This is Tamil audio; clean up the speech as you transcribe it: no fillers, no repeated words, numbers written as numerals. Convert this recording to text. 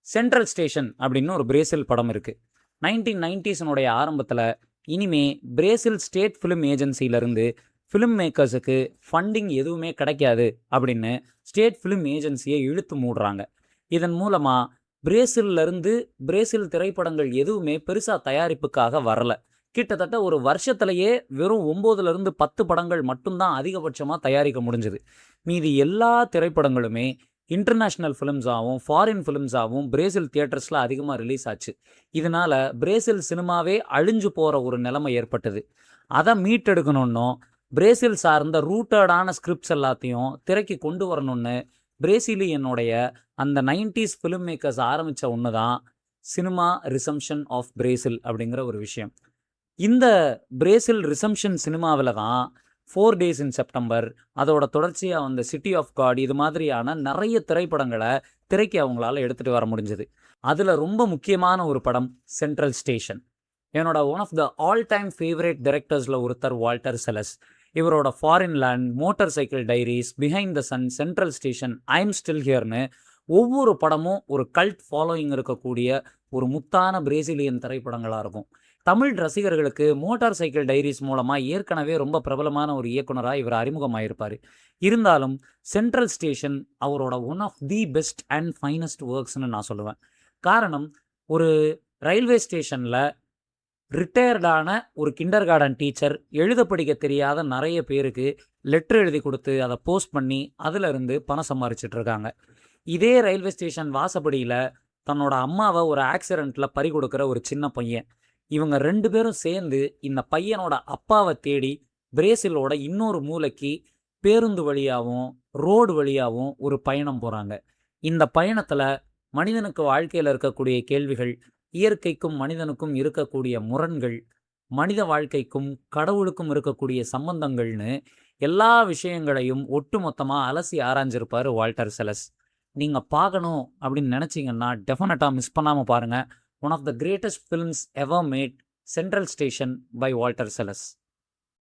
சென்ட்ரல் ஸ்டேஷன் அப்படின்னு ஒரு பிரேசில் படம் இருக்குது. 1990s ஆரம்பத்தில் இனிமே பிரேசில் ஸ்டேட் ஃபிலிம் ஏஜென்சியிலேருந்து ஃபிலிம் மேக்கர்ஸுக்கு ஃபண்டிங் எதுவுமே கிடைக்காது அப்படின்னு ஸ்டேட் ஃபிலிம் ஏஜென்சியை இழுத்து மூடுறாங்க. இதன் மூலமாக பிரேசில்லேருந்து பிரேசில் திரைப்படங்கள் எதுவுமே பெருசாக தயாரிப்புக்காக வரல. கிட்டத்தட்ட ஒரு வருஷத்துலேயே வெறும் 9லேருந்து 10 படங்கள் மட்டும்தான் அதிகபட்சமாக தயாரிக்க முடிஞ்சுது. மீதி எல்லா திரைப்படங்களுமே இன்டர்நேஷ்னல் ஃபிலிம்ஸாகவும் ஃபாரின் ஃபிலிம்ஸாகவும் பிரேசில் தியேட்டர்ஸில் அதிகமாக ரிலீஸ் ஆச்சு. இதனால் பிரேசில் சினிமாவே அழிஞ்சு போகிற ஒரு நிலைமை ஏற்பட்டது. அதை மீட்டெடுக்கணுன்னும் பிரேசில் சார்ந்த ரூட்டடான ஸ்கிரிப்ட்ஸ் எல்லாத்தையும் திரைக்கு கொண்டு வரணும்னு பிரேசிலியனுடைய அந்த 90s ஃபிலிம் மேக்கர்ஸ் ஆரம்பித்த ஒன்று தான் சினிமா ரிசம்ஷன் ஆஃப் பிரேசில் அப்படிங்கிற ஒரு விஷயம். இந்த பிரேசில் ரிசம்ஷன் சினிமாவில் தான் 4 Days in September, அதோட தொடர்ச்சியாக வந்த சிட்டி ஆஃப் காட், இது மாதிரியான நிறைய திரைப்படங்களை திரைக்கு அவங்களால எடுத்துகிட்டு வர முடிஞ்சது. அதில் ரொம்ப முக்கியமான ஒரு படம் சென்ட்ரல் ஸ்டேஷன். என்னோட one of the all time favourite டைரக்டர்ஸில் ஒருத்தர் வால்டர் செலஸ். இவரோட foreign land, motorcycle diaries, behind the sun, central station, I am still ஹியர்னு ஒவ்வொரு படமும் ஒரு கல்ட் ஃபாலோயிங் இருக்கக்கூடிய ஒரு முத்தான பிரேசிலியன் திரைப்படங்களாக இருக்கும். தமிழ் ரசிகர்களுக்கு மோட்டார் சைக்கிள் டைரிஸ் மூலமாக ஏற்கனவே ரொம்ப பிரபலமான ஒரு இயக்குனராக இவர் அறிமுகமாயிருப்பார். இருந்தாலும் சென்ட்ரல் ஸ்டேஷன் அவரோட one of the best and finest ஒர்க்ஸ்னு நான் சொல்லுவேன். காரணம், ஒரு ரயில்வே ஸ்டேஷனில் ரிட்டையர்டான ஒரு கிண்டர் கார்டன் டீச்சர் எழுத படிக்க தெரியாத நிறைய பேருக்கு லெட்டர் எழுதி கொடுத்து அதை போஸ்ட் பண்ணி அதிலிருந்து பணம் சம்பாரிச்சிட்ருக்காங்க. இதே ரயில்வே ஸ்டேஷன் வாசப்படியில் தன்னோட அம்மாவை ஒரு ஆக்சிடெண்ட்டில் பறி கொடுக்குற ஒரு சின்ன பையன். இவங்க 2 பேரும் சேர்ந்து இந்த பையனோட அப்பாவை தேடி பிரேசிலோட இன்னொரு மூலைக்கு பேருந்து வழியாகவும் ரோடு வழியாகவும் ஒரு பயணம் போகிறாங்க. இந்த பயணத்தில் மனிதனுக்கு வாழ்க்கையில் இருக்கக்கூடிய கேள்விகள், இயற்கைக்கும் மனிதனுக்கும் இருக்கக்கூடிய முரண்கள், மனித வாழ்க்கைக்கும் கடவுளுக்கும் இருக்கக்கூடிய சம்பந்தங்கள்னு எல்லா விஷயங்களையும் ஒட்டுமொத்தமாக அலசி ஆராய்ஞ்சிருப்பார் வால்டர் செலஸ். நீங்கள் பார்க்கணும் அப்படின்னு நினச்சிங்கன்னா டெஃபினட்டாக மிஸ் பண்ணாமல் பாருங்கள். One of the greatest films ever made, Central Station by Walter Sellers.